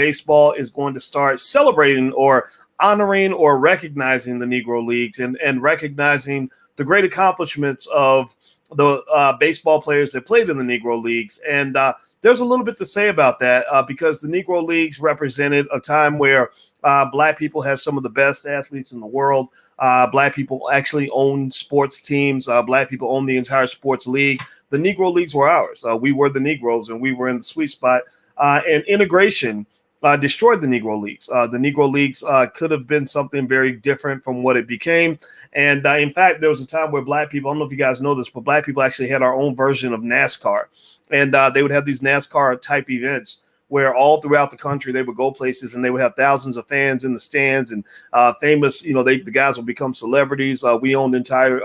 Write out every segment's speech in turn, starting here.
baseball is going to start celebrating or honoring or recognizing the Negro Leagues and recognizing the great accomplishments of the baseball players that played in the Negro Leagues. And there's a little bit to say about that because the Negro Leagues represented a time where Black people had some of the best athletes in the world. Black people actually own sports teams. Black people own the entire sports league. The Negro Leagues were ours. We were the Negroes, and we were in the sweet spot. And integration destroyed the Negro Leagues. The Negro Leagues could have been something very different from what it became. And in fact, there was a time where Black people, I don't know if you guys know this, but Black people actually had our own version of NASCAR. And they would have these NASCAR type events where all throughout the country they would go places and they would have thousands of fans in the stands and famous, the guys would become celebrities. We owned entire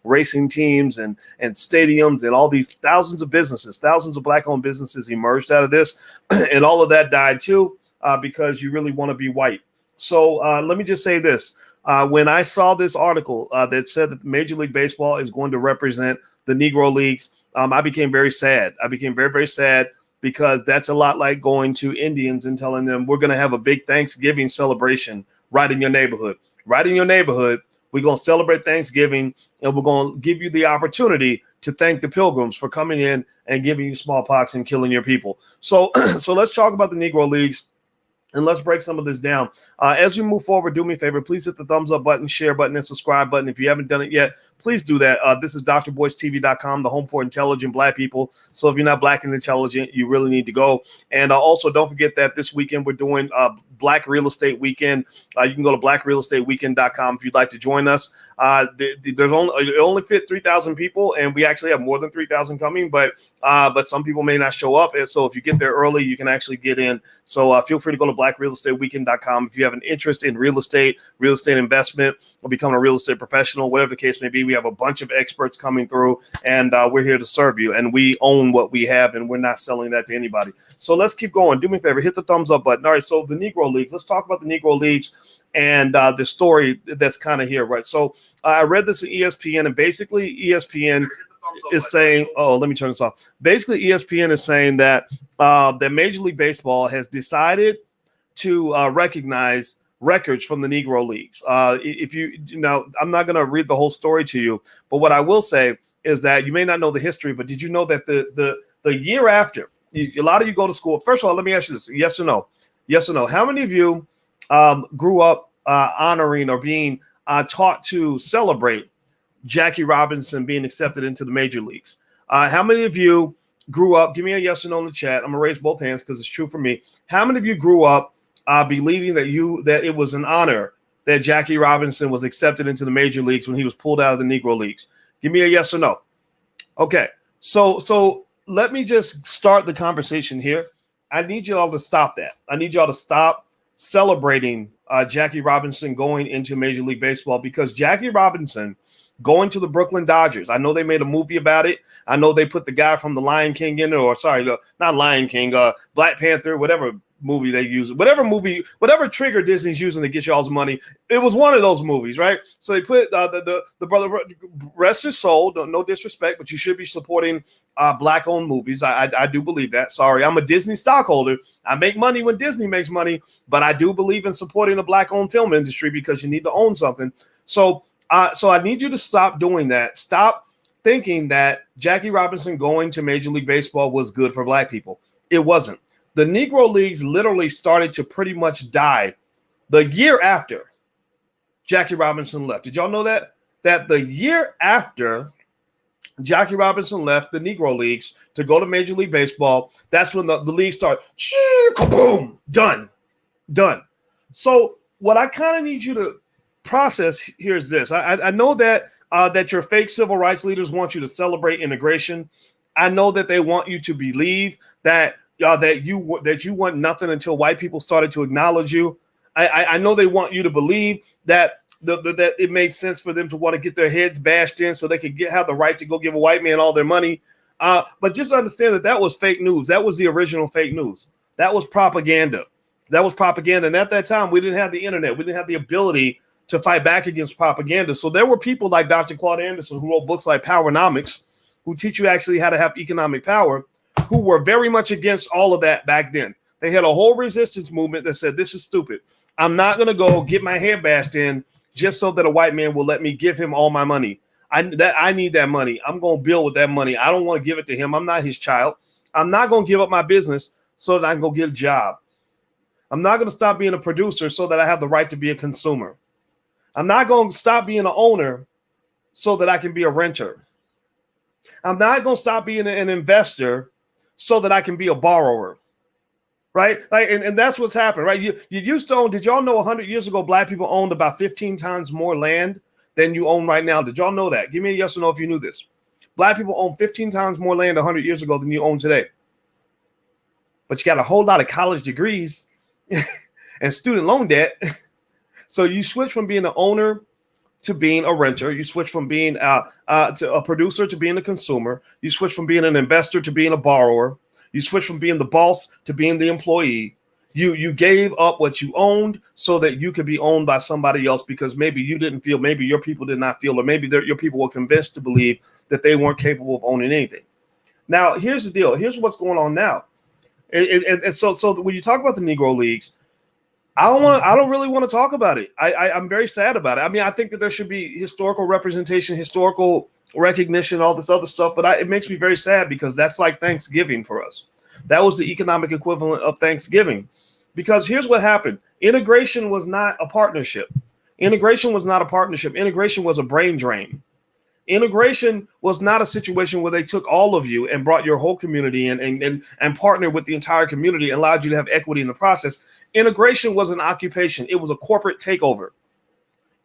racing teams and stadiums, and all these thousands of businesses, thousands of Black-owned businesses emerged out of this. And all of that died too because you really want to be white. So let me just say this. When I saw this article that said that Major League Baseball is going to represent the Negro Leagues, I became very sad. I became very, very sad because that's a lot like going to Indians and telling them we're going to have a big Thanksgiving celebration right in your neighborhood. Right in your neighborhood, we're going to celebrate Thanksgiving, and we're going to give you the opportunity to thank the Pilgrims for coming in and giving you smallpox and killing your people. So, so let's talk about the Negro Leagues. And let's break some of this down. As we move forward, do me a favor. Please hit the thumbs up button, share button, and subscribe button. If you haven't done it yet, please do that. This is drboystv.com, the home for intelligent Black people. So if you're not Black and intelligent, you really need to go. And also, don't forget that this weekend we're doing Black Real Estate Weekend. You can go to blackrealestateweekend.com if you'd like to join us. There's only fit 3,000 people, and we actually have more than 3,000 coming, but some people may not show up. And so if you get there early, you can actually get in. So feel free to go to blackrealestateweekend.com if you have an interest in real estate investment, or becoming a real estate professional, whatever the case may be. We have a bunch of experts coming through, and we're here to serve you. And we own what we have, and we're not selling that to anybody. So let's keep going. Do me a favor, hit the thumbs up button. All right, so the Negro Leagues. Let's talk about the Negro Leagues and the story that's kind of here, right? So I read this at ESPN, and basically ESPN is saying, let me turn this off. Basically, ESPN is saying that that Major League Baseball has decided to recognize records from the Negro Leagues. I'm not going to read the whole story to you, but what I will say is that you may not know the history, but did you know that the year after, a lot of you go to school. First of all, let me ask you this: yes or no? Yes or no? How many of you grew up honoring or being taught to celebrate Jackie Robinson being accepted into the major leagues? How many of you grew up? Give me a yes or no in the chat. I'm gonna raise both hands because it's true for me. How many of you grew up believing that it was an honor that Jackie Robinson was accepted into the major leagues when he was pulled out of the Negro Leagues? Give me a yes or no. Okay, so let me just start the conversation here. I need you all to stop that. I need y'all to stop celebrating Jackie Robinson going into Major League Baseball, because Jackie Robinson going to the Brooklyn Dodgers, I know they made a movie about it. I know they put the guy from the Lion King in it, or sorry, not Lion King, Black Panther, whatever movie they use, whatever trigger Disney's using to get y'all's money. It was one of those movies, right? So they put the brother, rest his soul, no disrespect, but you should be supporting Black-owned movies. I do believe that. Sorry, I'm a Disney stockholder. I make money when Disney makes money, but I do believe in supporting the Black-owned film industry because you need to own something. So I need you to stop doing that. Stop thinking that Jackie Robinson going to Major League Baseball was good for Black people. It wasn't. The Negro Leagues literally started to pretty much die the year after Jackie Robinson left. Did y'all know that? That the year after Jackie Robinson left the Negro Leagues to go to Major League Baseball, that's when the league started. Boom, done. So what I kind of need you to process here is this. I know that that your fake civil rights leaders want you to celebrate integration. I know that they want you to believe that you want nothing until white people started to acknowledge you. I know they want you to believe that that it made sense for them to want to get their heads bashed in so they could have the right to go give a white man all their money. But just understand that was fake news. That was the original fake news. That was propaganda. And at that time, we didn't have the internet. We didn't have the ability to fight back against propaganda. So there were people like Dr. Claude Anderson who wrote books like Powernomics, who teach you actually how to have economic power, who were very much against all of that back then. They had a whole resistance movement that said, this is stupid. I'm not going to go get my hair bashed in just so that a white man will let me give him all my money. I need that money. I'm going to build with that money. I don't want to give it to him. I'm not his child. I'm not going to give up my business so that I can go get a job. I'm not going to stop being a producer so that I have the right to be a consumer. I'm not going to stop being an owner so that I can be a renter. I'm not going to stop being an investor so that I can be a borrower. Right? Like, and that's what's happened, right? You used to own, did y'all know 100 years ago, black people owned about 15 times more land than you own right now? Did y'all know that? Give me a yes or no if you knew this. Black people own 15 times more land 100 years ago than you own today. But you got a whole lot of college degrees and student loan debt. So you switch from being an owner to being a renter. You switch from being to a producer to being a consumer. You switch from being an investor to being a borrower. You switch from being the boss to being the employee. You gave up what you owned so that you could be owned by somebody else because maybe you didn't feel, maybe your people did not feel, or maybe your people were convinced to believe that they weren't capable of owning anything. Now, here's the deal. Here's what's going on now. And so when you talk about the Negro Leagues, I don't really want to talk about it. I'm very sad about it. I mean, I think that there should be historical representation, historical recognition, all this other stuff, but it makes me very sad because that's like Thanksgiving for us. That was the economic equivalent of Thanksgiving, because here's what happened. Integration was not a partnership. Integration was not a partnership. Integration was a brain drain. Integration was not a situation where they took all of you and brought your whole community in and partnered with the entire community and allowed you to have equity in the process. Integration was an occupation. It was a corporate takeover.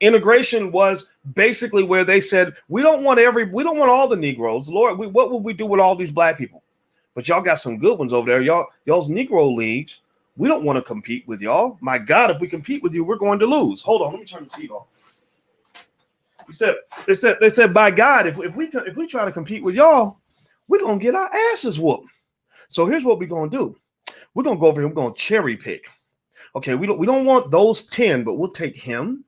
Integration was basically where they said, we don't want all the Negroes. Lord, what would we do with all these black people? But y'all got some good ones over there. Y'all's Negro Leagues. We don't want to compete with y'all. My God, if we compete with you, we're going to lose. Hold on, let me turn the TV off. They said, by God, if we try to compete with y'all, we're gonna get our asses whooped. So here's what we're gonna do. We're gonna go over here. We're gonna cherry pick. Okay, we don't want those 10, but we'll take him.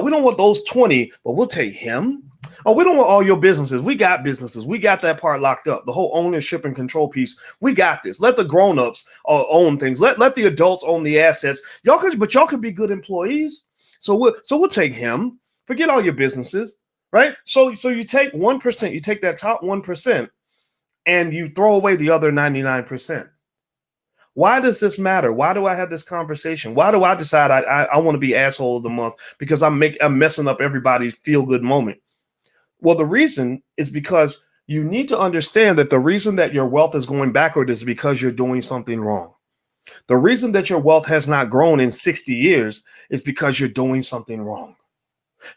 We don't want those 20, but we'll take him. Oh, we don't want all your businesses. We got businesses. We got that part locked up. The whole ownership and control piece. We got this. Let the grown-ups own things. Let the adults own the assets. Y'all could be good employees. So we'll take him. Forget all your businesses, right? So you take 1%, you take that top 1%, and you throw away the other 99%. Why does this matter? Why do I have this conversation? Why do I decide I want to be asshole of the month? Because I'm messing up everybody's feel-good moment. Well, the reason is because you need to understand that the reason that your wealth is going backward is because you're doing something wrong. The reason that your wealth has not grown in 60 years is because you're doing something wrong.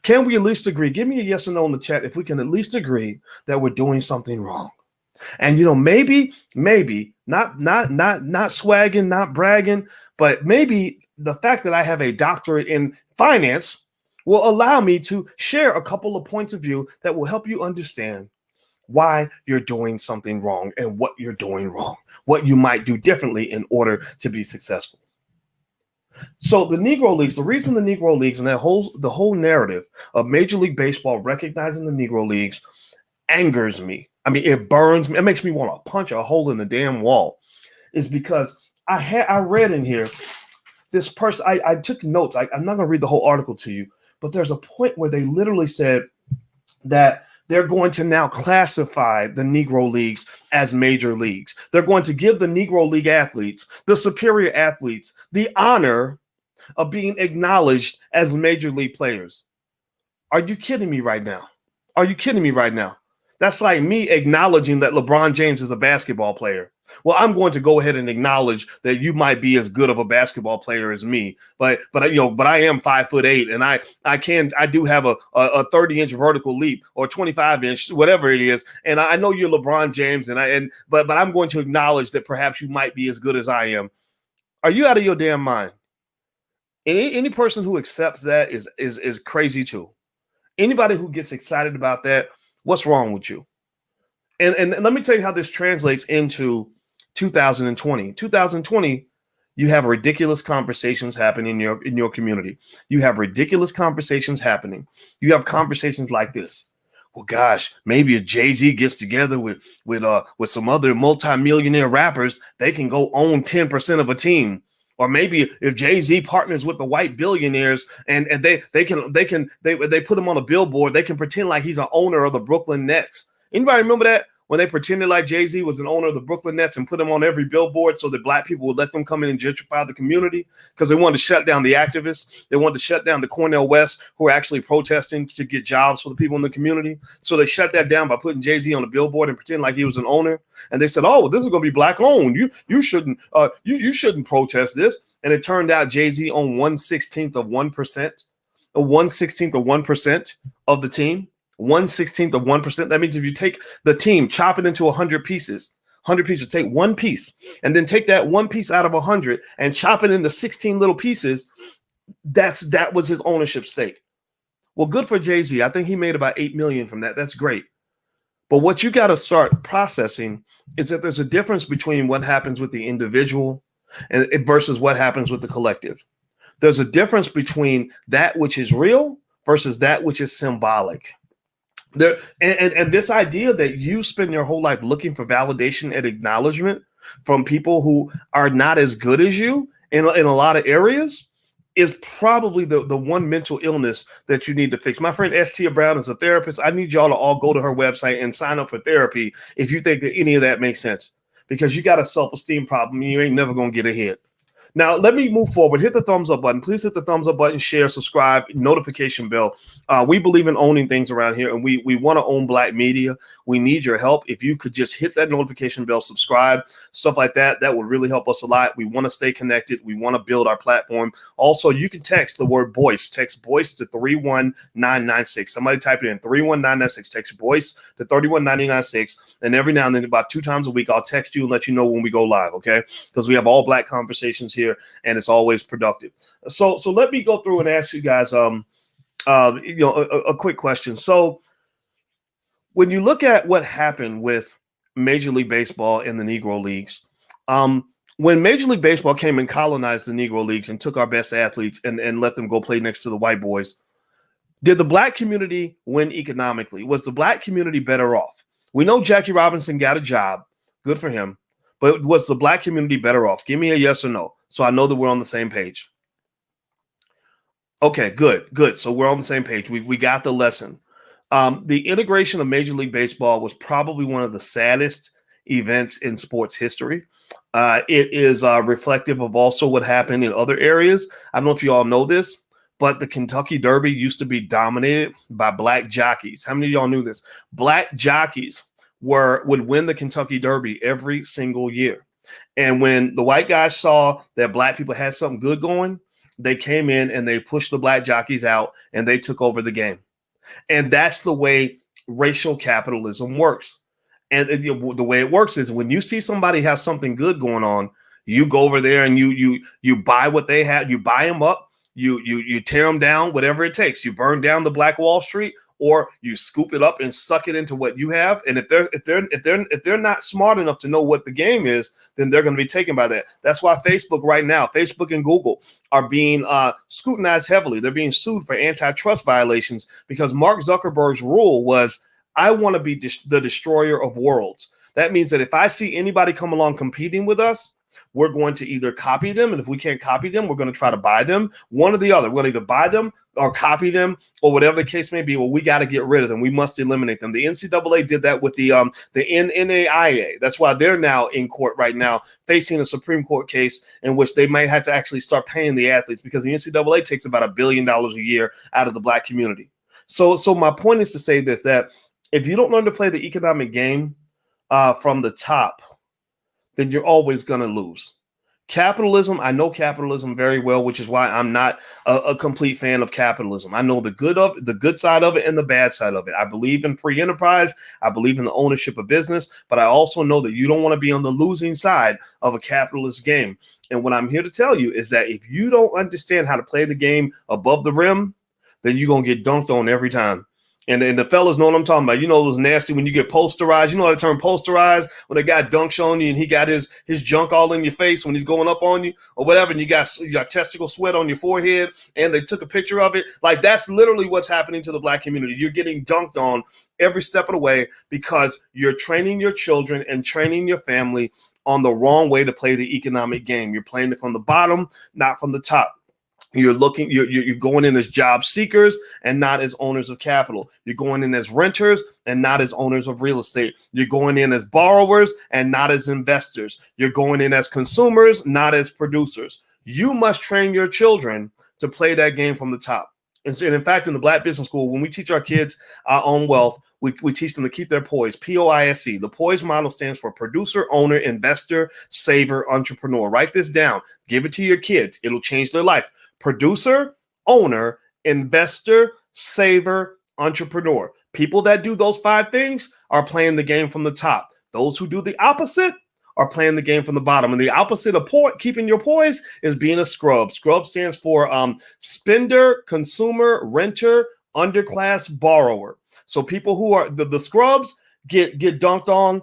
Can we at least agree? Give me a yes or no in the chat if we can at least agree that we're doing something wrong. And maybe not swagging, not bragging, but maybe the fact that I have a doctorate in finance will allow me to share a couple of points of view that will help you understand why you're doing something wrong and what you're doing wrong, what you might do differently in order to be successful. So the Negro Leagues, the reason the Negro Leagues and the whole narrative of Major League Baseball recognizing the Negro Leagues angers me. I mean, it burns me. It makes me want to punch a hole in the damn wall. Is because I read in here this person. I took notes. I'm not going to read the whole article to you, but there's a point where they literally said that they're going to now classify the Negro Leagues as major leagues. They're going to give the Negro League athletes, the superior athletes, the honor of being acknowledged as major league players. Are you kidding me right now? Are you kidding me right now? That's like me acknowledging that LeBron James is a basketball player. Well, I'm going to go ahead and acknowledge that you might be as good of a basketball player as me, but I am 5'8", and I do have a 30-inch vertical leap or 25-inch, whatever it is, and I know you're LeBron James, but I'm going to acknowledge that perhaps you might be as good as I am. Are you out of your damn mind? Any person who accepts that is crazy too. Anybody who gets excited about that, what's wrong with you? And let me tell you how this translates into 2020. 2020, you have ridiculous conversations happening in your community. You have ridiculous conversations happening. You have conversations like this. well, gosh, maybe if Jay-Z gets together with some other multimillionaire rappers, they can go own 10% of a team. Or maybe if Jay-Z partners with the white billionaires and they put him on a billboard, they can pretend like he's an owner of the Brooklyn Nets. Anybody remember that? When they pretended like Jay-Z was an owner of the Brooklyn Nets and put him on every billboard so that black people would let them come in and gentrify the community because they wanted to shut down the activists. They wanted to shut down the Cornel West who are actually protesting to get jobs for the people in the community. So they shut that down by putting Jay-Z on a billboard and pretending like he was an owner. And they said, oh, well, this is going to be black owned. You shouldn't protest this. And it turned out Jay-Z owned 1/16 of 1%, or 1/16 of 1% of the team. 1/16 of 1%. That means if you take the team, chop it into 100 pieces, take one piece, and then take that one piece out of 100 and chop it into 16 little pieces. That was his ownership stake. Well, good for Jay-Z. I think he made about $8 million from that. That's great. But what you got to start processing is that there's a difference between what happens with the individual and versus what happens with the collective. There's a difference between that which is real versus that which is symbolic. There and this idea that you spend your whole life looking for validation and acknowledgement from people who are not as good as you in a lot of areas is probably the one mental illness that you need to fix. My friend S.T. Brown is a therapist. I need y'all to all go to her website and sign up for therapy if you think that any of that makes sense, because you got a self-esteem problem and you ain't never going to get ahead. Now, let me move forward. Hit the thumbs up button. Please hit the thumbs up button, share, subscribe, notification bell. We believe in owning things around here, and we want to own black media. We need your help. If you could just hit that notification bell, subscribe, stuff like that, that would really help us a lot. We want to stay connected. We want to build our platform. Also, you can text the word Poise. Text Poise to 31996. Somebody type it in, 31996. Text Poise to 31996. And every now and then, about 2 times a week, I'll text you and let you know when we go live, okay? Because we have all black conversations here, and it's always productive. So let me go through and ask you guys a quick question. So when you look at what happened with Major League Baseball and the Negro Leagues, when Major League Baseball came and colonized the Negro Leagues and took our best athletes and let them go play next to the white boys, did the black community win economically? Was the black community better off? We know Jackie Robinson got a job. Good for him. But was the black community better off? Give me a yes or no, so I know that we're on the same page. Okay, good. So we're on the same page. We got the lesson. The integration of Major League Baseball was probably one of the saddest events in sports history. It is reflective of also what happened in other areas. I don't know if you all know this, but the Kentucky Derby used to be dominated by black jockeys. How many of y'all knew this? Black jockeys would win the Kentucky Derby every single year. And when the white guys saw that black people had something good going, they came in and they pushed the black jockeys out and they took over the game. And that's the way racial capitalism works. And the way it works is when you see somebody has something good going on, you go over there and you buy what they have, you buy them up, you tear them down, whatever it takes. You burn down the Black Wall Street, or you scoop it up and suck it into what you have. And if they're not smart enough to know what the game is, then they're going to be taken by that. That's why Facebook right now, Facebook and Google are being scrutinized heavily. They're being sued for antitrust violations because Mark Zuckerberg's rule was, I want to be the destroyer of worlds. That means that if I see anybody come along competing with us, we're going to either copy them, and if we can't copy them, we're going to try to buy them. One or the other. We'll either buy them or copy them, or whatever the case may be. Well, we got to get rid of them. We must eliminate them. The NCAA did that with the NAIA. That's why they're now in court right now, facing a Supreme Court case in which they might have to actually start paying the athletes, because the NCAA takes about $1 billion a year out of the black community. So my point is to say this, that if you don't learn to play the economic game from the top, then you're always going to lose. Capitalism, I know capitalism very well, which is why I'm not a complete fan of capitalism. I know the good side of it and the bad side of it. I believe in free enterprise. I believe in the ownership of business, but I also know that you don't want to be on the losing side of a capitalist game. And what I'm here to tell you is that if you don't understand how to play the game above the rim, then you're going to get dunked on every time. And the fellas know what I'm talking about. You know those nasty when you get posterized. You know the term posterized when a guy dunks on you and he got his junk all in your face when he's going up on you or whatever, and you got testicle sweat on your forehead and they took a picture of it. Like that's literally what's happening to the black community. You're getting dunked on every step of the way because you're training your children and training your family on the wrong way to play the economic game. You're playing it from the bottom, not from the top. You're going in as job seekers and not as owners of capital. You're going in as renters and not as owners of real estate. You're going in as borrowers and not as investors. You're going in as consumers, not as producers. You must train your children to play that game from the top. And in fact, in the Black Business School, when we teach our kids our own wealth, we teach them to keep their poise, POISE. The Poise Model stands for producer, owner, investor, saver, entrepreneur. Write this down. Give it to your kids. It'll change their life. Producer, owner, investor, saver, entrepreneur. People that do those 5 things are playing the game from the top. Those who do the opposite are playing the game from the bottom. And the opposite of keeping your poise is being a scrub. Scrub stands for spender, consumer, renter, underclass, borrower. So people who are the scrubs get dunked on.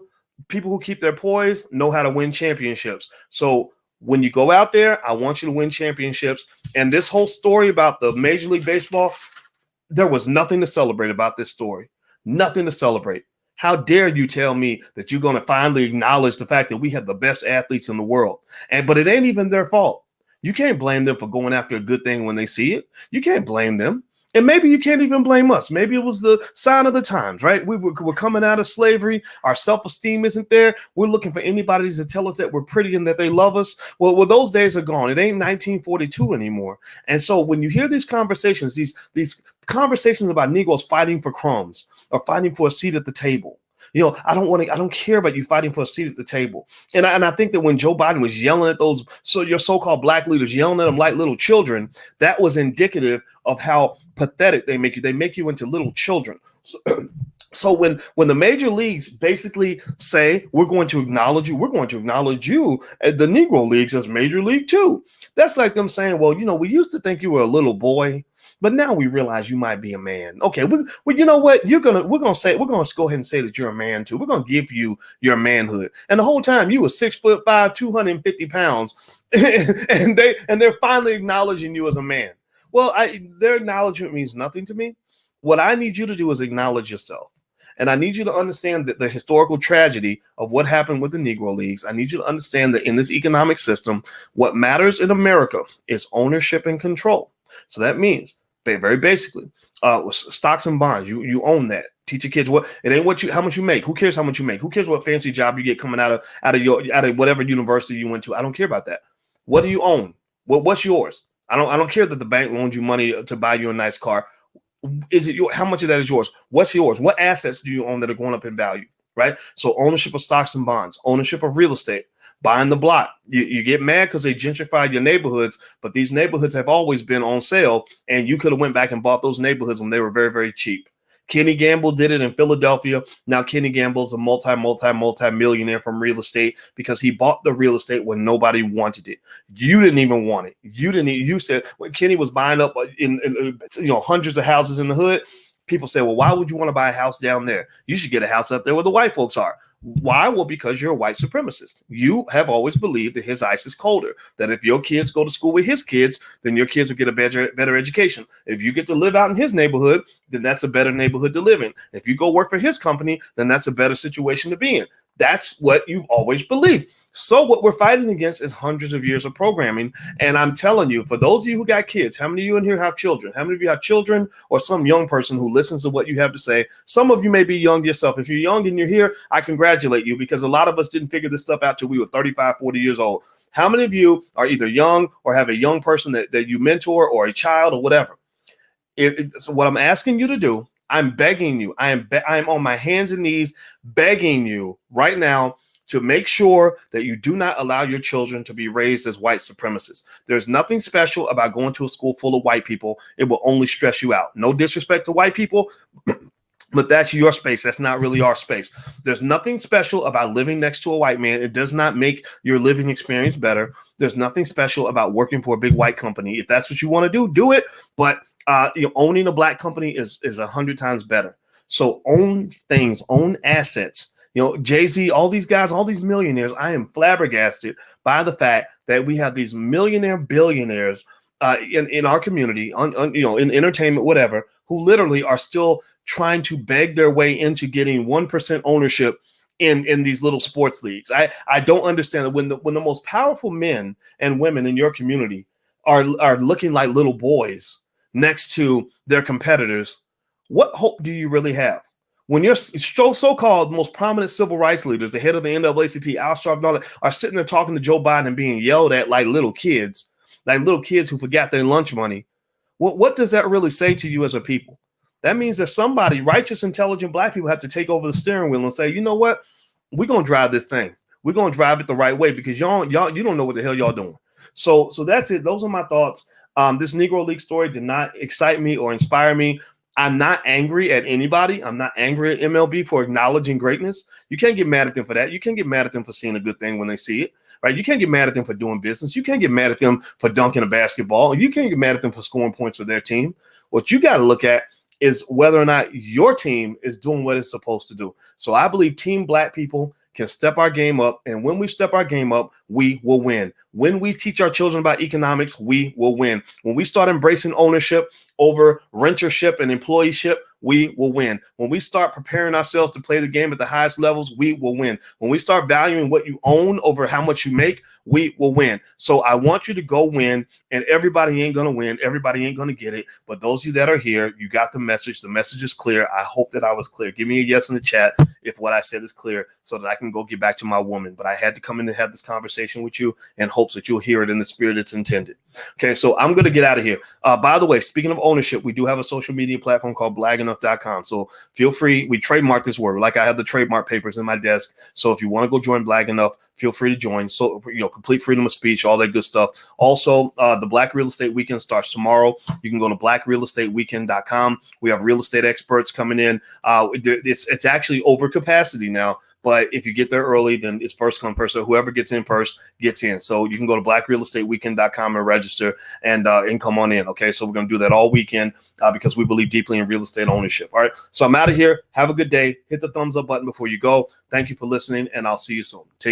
People who keep their poise know how to win championships. So when you go out there, I want you to win championships. And this whole story about the Major League Baseball, there was nothing to celebrate about this story. Nothing to celebrate. How dare you tell me that you're going to finally acknowledge the fact that we have the best athletes in the world? But it ain't even their fault. You can't blame them for going after a good thing when they see it. You can't blame them. And maybe you can't even blame us. Maybe it was the sign of the times, right? We're coming out of slavery. Our self-esteem isn't there. We're looking for anybody to tell us that we're pretty and that they love us. Well, those days are gone. It ain't 1942 anymore. And so when you hear these conversations, these conversations about Negroes fighting for crumbs or fighting for a seat at the table, I don't care about you fighting for a seat at the table. And I think that when Joe Biden was yelling at your so-called black leaders, yelling at them like little children, that was indicative of how pathetic they make you. They make you into little children. So when the major leagues basically say, we're going to acknowledge you, at the Negro Leagues as Major League too. That's like them saying, well, we used to think you were a little boy, but now we realize you might be a man. Okay, you know what? We're gonna go ahead and say that you're a man too. We're gonna give you your manhood. And the whole time you were 6'5", 250 pounds, and they're finally acknowledging you as a man. Well, their acknowledgement means nothing to me. What I need you to do is acknowledge yourself. And I need you to understand that the historical tragedy of what happened with the Negro Leagues. I need you to understand that in this economic system, what matters in America is ownership and control. So that means, very basically, stocks and bonds. You own that. Teach your kids how much you make. Who cares how much you make? Who cares what fancy job you get coming out of whatever university you went to? I don't care about that. What do you own? What's yours? I don't care that the bank loaned you money to buy you a nice car. How much of that is yours? What's yours? What assets do you own that are going up in value? Right? So ownership of stocks and bonds, ownership of real estate, buying the block. You get mad because they gentrified your neighborhoods, but these neighborhoods have always been on sale, and you could have went back and bought those neighborhoods when they were very, very cheap. Kenny Gamble did it in Philadelphia. Now Kenny Gamble's a multi-millionaire from real estate because he bought the real estate when nobody wanted it. You didn't even want it. You said when Kenny was buying up in hundreds of houses in the hood, people say, well, why would you want to buy a house down there? You should get a house up there where the white folks are. Why? Well, because you're a white supremacist. You have always believed that his ice is colder, that if your kids go to school with his kids, then your kids will get a better education. If you get to live out in his neighborhood, then that's a better neighborhood to live in. If you go work for his company, then that's a better situation to be in. That's what you've always believed. So what we're fighting against is hundreds of years of programming. And I'm telling you, for those of you who got kids, how many of you in here have children? How many of you have children or some young person who listens to what you have to say? Some of you may be young yourself. If you're young and you're here, I congratulate you because a lot of us didn't figure this stuff out till we were 35, 40 years old. How many of you are either young or have a young person that you mentor or a child or whatever? So what I'm asking you to do, I'm begging you, I am on my hands and knees begging you right now to make sure that you do not allow your children to be raised as white supremacists. There's nothing special about going to a school full of white people. It will only stress you out. No disrespect to white people, But that's your space. That's not really our space. There's nothing special about living next to a white man. It does not make your living experience better. There's nothing special about working for a big white company. If that's what you want to do it. But owning a black company is 100 times better. So own things, own assets. Jay-Z, all these guys, all these millionaires. I am flabbergasted by the fact that we have these millionaire billionaires in our community, in entertainment, whatever, who literally are still trying to beg their way into getting 1% ownership in these little sports leagues. I don't understand that when the most powerful men and women in your community are looking like little boys next to their competitors, what hope do you really have? When your so-called most prominent civil rights leaders, the head of the NAACP, Al Sharpton, and all that, are sitting there talking to Joe Biden and being yelled at like little kids who forgot their lunch money, what does that really say to you as a people? That means that somebody, righteous, intelligent black people, have to take over the steering wheel and say, you know what? We're going to drive this thing. We're going to drive it the right way, because y'all you don't know what the hell y'all doing. So that's it. Those are my thoughts. This Negro League story did not excite me or inspire me. I'm not angry at anybody. I'm not angry at MLB for acknowledging greatness. You can't get mad at them for that. You can't get mad at them for seeing a good thing when they see it, right? You can't get mad at them for doing business. You can't get mad at them for dunking a basketball. You can't get mad at them for scoring points for their team. What you got to look at is whether or not your team is doing what it's supposed to do. So I believe Team Black people can step our game up. And when we step our game up, we will win. When we teach our children about economics, we will win. When we start embracing ownership over rentership and employeeship, we will win. When we start preparing ourselves to play the game at the highest levels, we will win. When we start valuing what you own over how much you make, we will win. So I want you to go win, and everybody ain't going to win. Everybody ain't going to get it. But those of you that are here, you got the message. The message is clear. I hope that I was clear. Give me a yes in the chat if what I said is clear, so that I can go get back to my woman. But I had to come in and have this conversation with you in hopes that you'll hear it in the spirit it's intended. Okay, so I'm going to get out of here. By the way, speaking of ownership, we do have a social media platform called blagenough.com. So feel free. We trademark this word. Like, I have the trademark papers in my desk. So if you want to go join Blag Enough, feel free to join. So, complete freedom of speech, all that good stuff. Also, the Black Real Estate Weekend starts tomorrow. You can go to blackrealestateweekend.com. We have real estate experts coming in. It's actually over capacity now, but if you get there early, then it's first come first. So whoever gets in first gets in. So you can go to blackrealestateweekend.com and register and come on in. Okay, so we're going to do that all weekend because we believe deeply in real estate ownership. All right, so I'm out of here. Have a good day. Hit the thumbs up button before you go. Thank you for listening, and I'll see you soon. Take care.